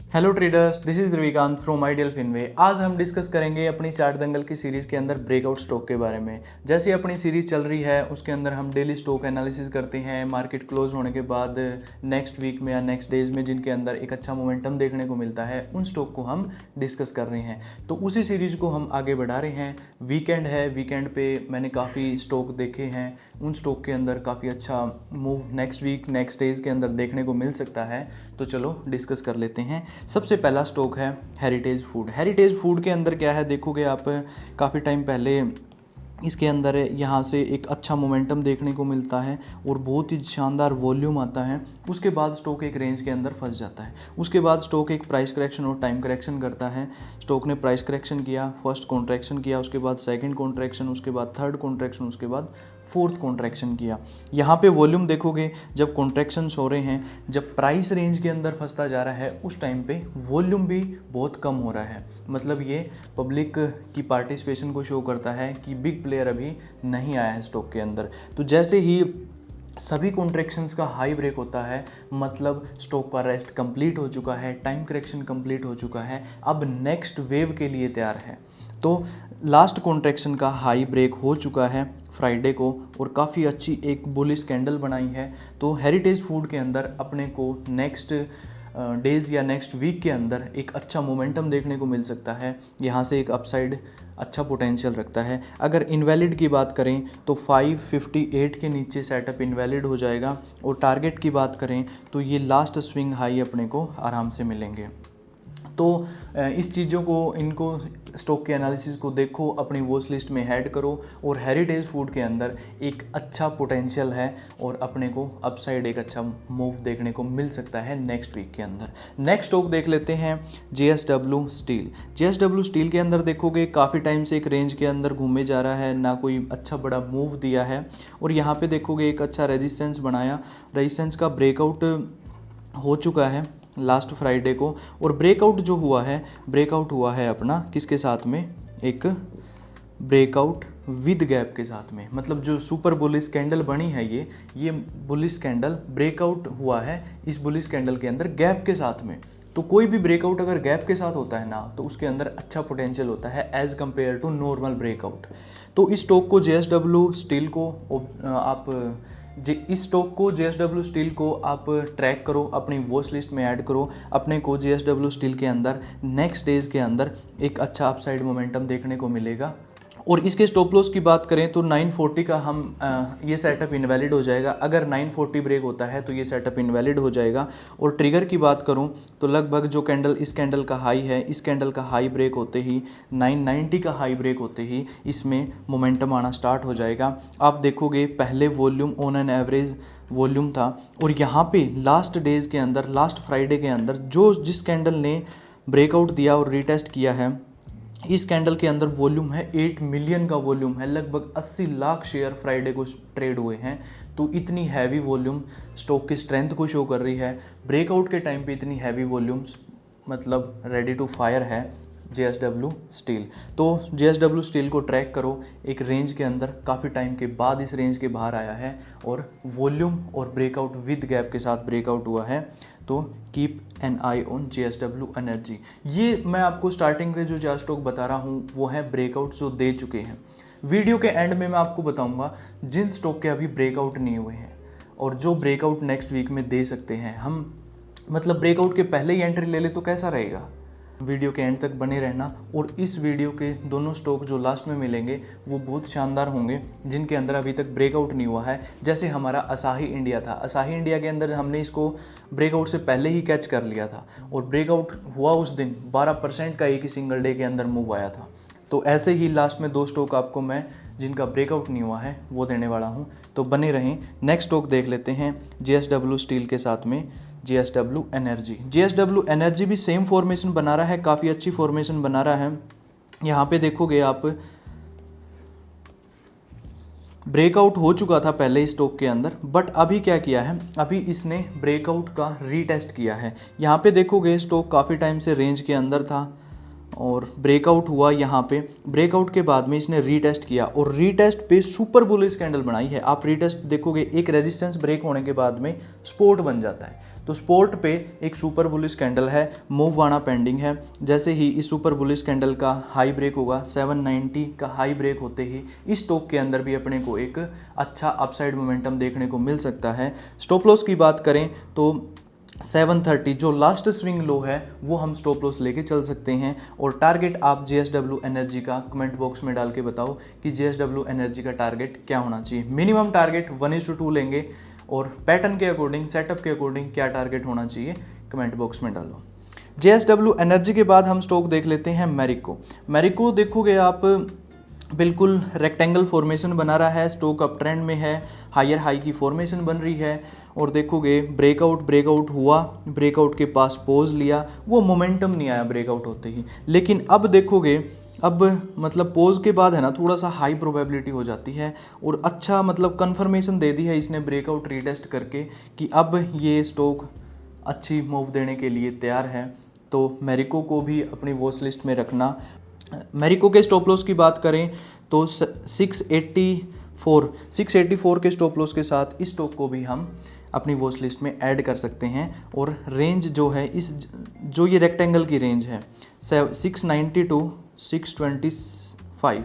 Hello traders, this is Ravikant from Ideal Finway. आज हम discuss करेंगे अपनी चार्ट दंगल की सीरीज़ के अंदर ब्रेकआउट स्टॉक के बारे में। जैसे अपनी सीरीज़ चल रही है उसके अंदर हम डेली स्टॉक एनालिसिस करते हैं मार्केट क्लोज होने के बाद नेक्स्ट वीक में या नेक्स्ट डेज में जिनके अंदर एक अच्छा मोमेंटम देखने को मिलता है उन स्टॉक को हम डिस्कस कर रहे हैं। तो उसी सीरीज़ को हम आगे बढ़ा रहे हैं। वीकेंड है, वीकेंड पे मैंने काफ़ी स्टॉक देखे हैं, उन स्टॉक के अंदर काफ़ी अच्छा move next week next days के अंदर देखने को मिल सकता है। तो चलो डिस्कस कर लेते हैं। सबसे पहला स्टॉक है हेरिटेज फूड। हेरिटेज फूड के अंदर क्या है, देखोगे आप काफ़ी टाइम पहले इसके अंदर यहाँ से एक अच्छा मोमेंटम देखने को मिलता है और बहुत ही शानदार वॉल्यूम आता है। उसके बाद स्टॉक एक रेंज के अंदर फंस जाता है। उसके बाद स्टॉक एक प्राइस करेक्शन और टाइम करेक्शन करता है। स्टॉक ने प्राइस करेक्शन किया, फर्स्ट कॉन्ट्रैक्शन किया, उसके बाद सेकंड कॉन्ट्रैक्शन, उसके बाद थर्ड कॉन्ट्रैक्शन, उसके बाद फोर्थ कॉन्ट्रैक्शन किया। यहाँ पे वॉल्यूम देखोगे, जब कॉन्ट्रैक्शंस हो रहे हैं, जब प्राइस रेंज के अंदर फंसता जा रहा है उस टाइम पे वॉल्यूम भी बहुत कम हो रहा है। मतलब ये पब्लिक की पार्टिसिपेशन को शो करता है कि बिग प्लेयर अभी नहीं आया है स्टॉक के अंदर। तो जैसे ही सभी कॉन्ट्रैक्शंस का हाई ब्रेक होता है मतलब स्टॉक का रेस्ट कंप्लीट हो चुका है, टाइम करेक्शन कंप्लीट हो चुका है, अब नेक्स्ट वेव के लिए तैयार है। तो लास्ट कॉन्ट्रैक्शन का हाई ब्रेक हो चुका है फ्राइडे को और काफ़ी अच्छी एक बुलिश कैंडल बनाई है। तो हेरिटेज फूड के अंदर अपने को नेक्स्ट डेज़ या नेक्स्ट वीक के अंदर एक अच्छा मोमेंटम देखने को मिल सकता है। यहाँ से एक अपसाइड अच्छा पोटेंशियल रखता है। अगर इनवैलिड की बात करें तो 558 के नीचे सेटअप इनवैलिड हो जाएगा और टारगेट की बात करें तो ये लास्ट स्विंग हाई अपने को आराम से मिलेंगे। तो इस चीज़ों को, इनको स्टॉक के एनालिसिस को देखो, अपनी वॉच लिस्ट में ऐड करो और हेरिटेज फूड के अंदर एक अच्छा पोटेंशियल है और अपने को अपसाइड एक अच्छा मूव देखने को मिल सकता है नेक्स्ट वीक के अंदर। नेक्स्ट स्टॉक देख लेते हैं JSW स्टील। JSW स्टील के अंदर देखोगे काफ़ी टाइम से एक रेंज के अंदर घूमे जा रहा है, ना कोई अच्छा बड़ा मूव दिया है और यहाँ पे देखोगे एक अच्छा रेजिस्टेंस बनाया, रेजिस्टेंस का ब्रेकआउट हो चुका है लास्ट फ्राइडे को। और ब्रेकआउट जो हुआ है, ब्रेकआउट हुआ है अपना किसके साथ में, एक ब्रेकआउट विद गैप के साथ में। मतलब जो सुपर बुलिश कैंडल बनी है ये बुलिश कैंडल ब्रेकआउट हुआ है इस बुलिश कैंडल के अंदर गैप के साथ में। तो कोई भी ब्रेकआउट अगर गैप के साथ होता है ना तो उसके अंदर अच्छा पोटेंशियल होता है as compare to normal breakout. तो इस स्टॉक को JSW स्टील को आप इस स्टॉक को JSW स्टील को आप ट्रैक करो, अपनी वॉच लिस्ट में ऐड करो। अपने को JSW स्टील के अंदर नेक्स्ट डेज के अंदर एक अच्छा अपसाइड मोमेंटम देखने को मिलेगा। और इसके स्टॉप लॉस की बात करें तो 940 का हम ये सेटअप इनवैलिड हो जाएगा। अगर 940 ब्रेक होता है तो ये सेटअप इनवैलिड हो जाएगा। और ट्रिगर की बात करूं तो लगभग जो कैंडल, इस कैंडल का हाई है, इस कैंडल का हाई ब्रेक होते ही 990 का हाई ब्रेक होते ही इसमें मोमेंटम आना स्टार्ट हो जाएगा। आप देखोगे पहले volume on an average volume था और यहाँ पे लास्ट डेज के अंदर, लास्ट फ्राइडे के अंदर जिस कैंडल ने ब्रेकआउट दिया और रीटेस्ट किया है, इस कैंडल के अंदर वॉल्यूम है 8 मिलियन का वॉल्यूम है, लगभग 80 लाख शेयर फ्राइडे को ट्रेड हुए हैं। तो इतनी हैवी वॉल्यूम स्टॉक की स्ट्रेंथ को शो कर रही है। ब्रेकआउट के टाइम पे इतनी हैवी वॉल्यूम्स मतलब रेडी टू फायर है JSW स्टील। तो JSW स्टील को ट्रैक करो, एक रेंज के अंदर काफ़ी टाइम के बाद इस रेंज के बाहर आया है और वॉल्यूम और ब्रेकआउट विद गैप के साथ ब्रेकआउट हुआ है। तो keep an eye on JSW energy. ये मैं आपको स्टार्टिंग में जो चार स्टॉक बता रहा हूँ वो है ब्रेकआउट जो दे चुके हैं। वीडियो के एंड में मैं आपको बताऊँगा जिन स्टॉक के अभी ब्रेकआउट नहीं हुए हैं और जो ब्रेकआउट नेक्स्ट वीक में दे सकते हैं हम, मतलब ब्रेकआउट के पहले ही एंट्री ले ले तो कैसा रहेगा। वीडियो के एंड तक बने रहना। और इस वीडियो के दोनों स्टॉक जो लास्ट में मिलेंगे वो बहुत शानदार होंगे जिनके अंदर अभी तक ब्रेकआउट नहीं हुआ है। जैसे हमारा असाही इंडिया था, असाही इंडिया के अंदर हमने इसको ब्रेकआउट से पहले ही कैच कर लिया था और ब्रेकआउट हुआ उस दिन 12% का एक ही सिंगल डे के अंदर मूव आया था। तो ऐसे ही लास्ट में दो स्टॉक आपको मैं जिनका ब्रेकआउट नहीं हुआ है वो देने वाला हूँ, तो बने रहें। नेक्स्ट स्टॉक देख लेते हैं JSW स्टील के साथ में JSW एनर्जी। JSW एनर्जी भी सेम फॉर्मेशन बना रहा है, काफ़ी अच्छी फॉर्मेशन बना रहा है। यहाँ पे देखोगे आप ब्रेकआउट हो चुका था पहले इस स्टॉक के अंदर, बट अभी क्या किया है, अभी इसने ब्रेकआउट का रीटेस्ट किया है। यहाँ पे देखोगे स्टॉक काफ़ी टाइम से रेंज के अंदर था और ब्रेकआउट हुआ यहाँ पे। ब्रेकआउट के बाद में इसने रीटेस्ट किया और रीटेस्ट पे सुपर बुलिश कैंडल बनाई है। आप रीटेस्ट देखोगे, एक रेजिस्टेंस ब्रेक होने के बाद में सपोर्ट बन जाता है, तो सपोर्ट पे एक सुपर बुलिश कैंडल है, मूव आना पेंडिंग है। जैसे ही इस सुपर बुलिश कैंडल का हाई ब्रेक होगा, 790 का हाई ब्रेक होते ही इस स्टॉक के अंदर भी अपने को एक अच्छा अपसाइड मोमेंटम देखने को मिल सकता है। स्टॉप लॉस की बात करें तो 730 जो लास्ट स्विंग लो है वो हम स्टॉप लॉस लेके चल सकते हैं। और टारगेट आप JSW एनर्जी का कमेंट बॉक्स में डाल के बताओ कि JSW एनर्जी का टारगेट क्या होना चाहिए। मिनिमम टारगेट 1:2 लेंगे और पैटर्न के अकॉर्डिंग, सेटअप के अकॉर्डिंग क्या टारगेट होना चाहिए कमेंट बॉक्स में डालो। JSW एनर्जी के बाद हम स्टॉक देख लेते हैं मैरिको। मैरिको देखोगे आप, बिल्कुल रेक्टेंगल फॉर्मेशन बना रहा है, स्टॉक अप ट्रेंड में है, हायर हाई की फॉर्मेशन बन रही है। और देखोगे ब्रेकआउट हुआ, ब्रेकआउट के पास पोज लिया, वो मोमेंटम नहीं आया ब्रेकआउट होते ही। लेकिन अब देखोगे, अब मतलब पोज के बाद है ना थोड़ा सा हाई प्रोबेबिलिटी हो जाती है और अच्छा मतलब कंफर्मेशन दे दी है इसने ब्रेकआउट रीटेस्ट करके कि अब ये स्टॉक अच्छी मूव देने के लिए तैयार है। तो मैरिको को भी अपनी वॉच लिस्ट में रखना। मैरिको के स्टॉप लॉस की बात करें तो 684 के स्टॉप लॉस के साथ इस स्टॉक को भी हम अपनी वॉच लिस्ट में ऐड कर सकते हैं। और रेंज जो है, इस जो ये रेक्टेंगल की रेंज है 690 टू 625,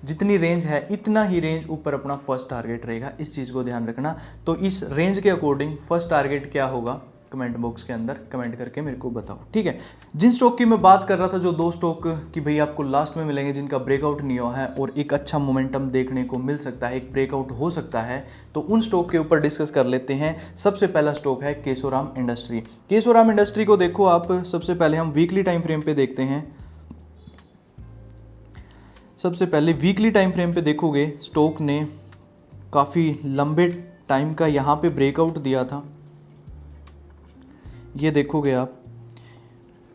जितनी रेंज है इतना ही रेंज ऊपर अपना फर्स्ट टारगेट रहेगा, इस चीज़ को ध्यान रखना। तो इस रेंज के अकॉर्डिंग फर्स्ट टारगेट क्या होगा कमेंट बॉक्स के अंदर कमेंट करके मेरे को बताओ, ठीक है। जिन स्टॉक की मैं बात कर रहा था, जो 2 स्टॉक की भाई आपको लास्ट में मिलेंगे जिनका ब्रेकआउट नहीं हुआ है और एक अच्छा मोमेंटम देखने को मिल सकता है, एक ब्रेकआउट हो सकता है, तो उन स्टॉक के ऊपर डिस्कस कर लेते हैं। सबसे पहला स्टॉक है केशोराम इंडस्ट्री। केशोराम इंडस्ट्री को देखो आप, सबसे पहले हम वीकली टाइम फ्रेम पे देखते हैं। सबसे पहले वीकली टाइम फ्रेम पे देखोगे, स्टॉक ने काफ़ी लंबे टाइम का यहाँ पे ब्रेकआउट दिया था। ये देखोगे आप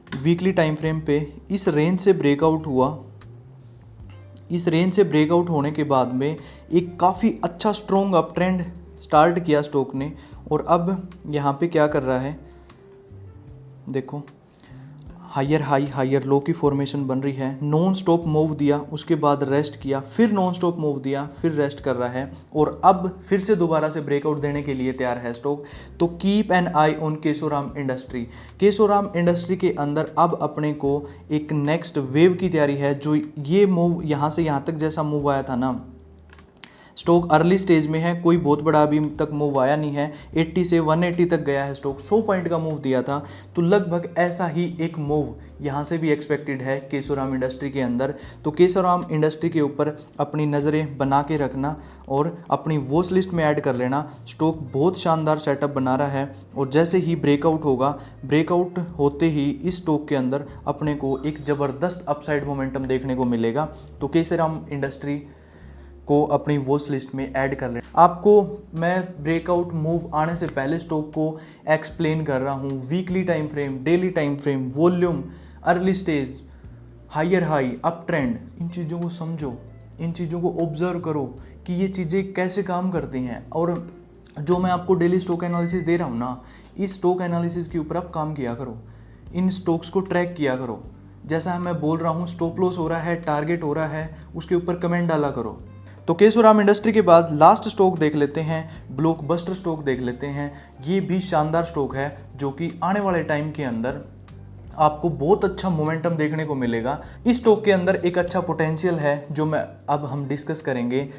वीकली टाइम फ्रेम पे इस रेंज से ब्रेकआउट हुआ। इस रेंज से ब्रेकआउट होने के बाद में एक काफ़ी अच्छा स्ट्रॉन्ग अप ट्रेंड स्टार्ट किया स्टॉक ने। और अब यहाँ पे क्या कर रहा है, देखो हायर हाई हायर लो की फॉर्मेशन बन रही है। नॉन स्टॉप मूव दिया, उसके बाद रेस्ट किया, फिर नॉन स्टॉप मूव दिया, फिर रेस्ट कर रहा है और अब फिर से दोबारा से ब्रेकआउट देने के लिए तैयार है स्टॉक। तो keep an eye on Keshoram industry. Keshoram industry के अंदर अब अपने को एक नेक्स्ट वेव की तैयारी है। जो ये मूव यहाँ से यहाँ तक जैसा मूव आया था ना, स्टॉक अर्ली स्टेज में है, कोई बहुत बड़ा अभी तक मूव आया नहीं है। 80 से 180 तक गया है स्टॉक, 100 पॉइंट का मूव दिया था। तो लगभग ऐसा ही एक मूव यहाँ से भी एक्सपेक्टेड है केशोराम इंडस्ट्री के अंदर। तो केशोराम इंडस्ट्री के ऊपर अपनी नज़रें बना के रखना और अपनी वॉच लिस्ट में ऐड कर लेना। स्टॉक बहुत शानदार सेटअप बना रहा है और जैसे ही ब्रेकआउट होगा, ब्रेकआउट होते ही इस स्टॉक के अंदर अपने को एक ज़बरदस्त अपसाइड मोमेंटम देखने को मिलेगा। तो केशोराम इंडस्ट्री को अपनी वॉच लिस्ट में ऐड कर लें। आपको मैं ब्रेकआउट मूव आने से पहले स्टॉक को एक्सप्लेन कर रहा हूँ। Weekly time frame, daily time frame, volume, early stage, higher high, up trend, इन चीज़ों को समझो, इन चीज़ों को ऑब्जर्व करो कि ये चीज़ें कैसे काम करती हैं। और जो मैं आपको डेली स्टॉक एनालिसिस दे रहा हूँ ना, इस स्टॉक एनालिसिस के ऊपर आप काम किया करो, इन स्टॉक्स को ट्रैक किया करो। जैसा मैं बोल रहा हूँ, स्टॉप लॉस हो रहा है, टारगेट हो रहा है, उसके ऊपर कमेंट डाला करो। तो केशोराम इंडस्ट्री के बाद लास्ट स्टॉक देख लेते हैं, ब्लॉकबस्टर स्टॉक देख लेते हैं। ये भी शानदार स्टॉक है जो कि आने वाले टाइम के अंदर आपको बहुत अच्छा मोमेंटम देखने को मिलेगा। इस स्टॉक के अंदर एक अच्छा पोटेंशियल है जो मैं अब हम डिस्कस करेंगे।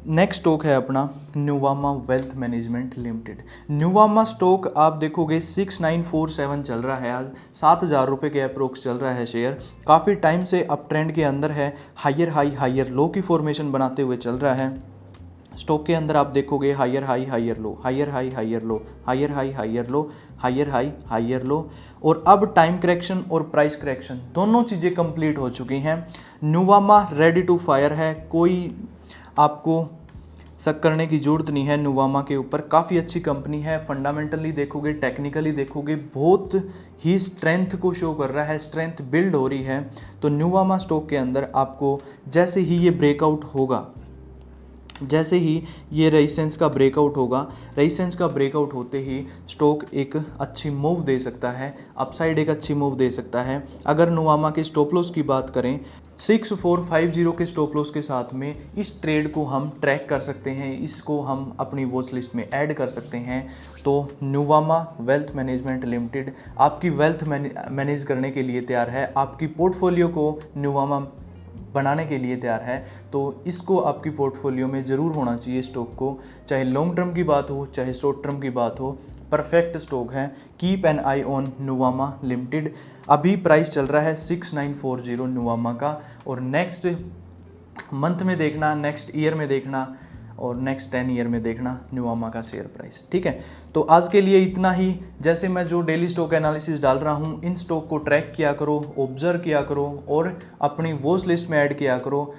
नेक्स्ट स्टॉक है अपना Nuvama wealth management limited. Nuvama stock आप देखोगे 6947 चल रहा है, आज 7,000 रुपये के अप्रोक्स चल रहा है शेयर। काफ़ी टाइम से अप ट्रेंड के अंदर है, हायर हाई हायर लो की फॉर्मेशन बनाते हुए चल रहा है। स्टॉक के अंदर आप देखोगे higher high higher low, higher high higher low, higher high higher low, higher high higher low. और अब टाइम करेक्शन और प्राइस करेक्शन दोनों चीज़ें कंप्लीट हो चुकी हैं। नुवामा रेडी टू फायर है, कोई आपको शक करने की ज़रूरत नहीं है नुवामा के ऊपर। काफ़ी अच्छी कंपनी है, फंडामेंटली देखोगे, टेक्निकली देखोगे, बहुत ही स्ट्रेंथ को शो कर रहा है, स्ट्रेंथ बिल्ड हो रही है। तो नुवामा स्टॉक के अंदर आपको जैसे ही ये ब्रेकआउट होगा, जैसे ही ये रेजिस्टेंस का ब्रेकआउट होगा, रेजिस्टेंस का ब्रेकआउट होते ही स्टॉक एक अच्छी मूव दे सकता है, अपसाइड एक अच्छी मूव दे सकता है। अगर नुवामा के स्टॉप लॉस की बात करें, 6450 के स्टॉप लॉस के साथ में इस ट्रेड को हम ट्रैक कर सकते हैं, इसको हम अपनी वॉच लिस्ट में ऐड कर सकते हैं। तो नुवामा वेल्थ मैनेजमेंट लिमिटेड आपकी वेल्थ मैनेज करने के लिए तैयार है, आपकी पोर्टफोलियो को नुवामा बनाने के लिए तैयार है। तो इसको आपकी पोर्टफोलियो में ज़रूर होना चाहिए स्टॉक को, चाहे लॉन्ग टर्म की बात हो चाहे शॉर्ट टर्म की बात हो, परफेक्ट स्टॉक है। Keep an eye on Nuvama limited. अभी प्राइस चल रहा है 6940 नुवामा का, और नेक्स्ट मंथ में देखना, नेक्स्ट ईयर में देखना, और नेक्स्ट 10 ईयर में देखना नुवामा का शेयर प्राइस। ठीक है, तो आज के लिए इतना ही। जैसे मैं जो डेली स्टॉक एनालिसिस डाल रहा हूँ, इन स्टॉक को ट्रैक किया करो, ऑब्जर्व किया करो और अपनी वॉच लिस्ट में ऐड किया करो।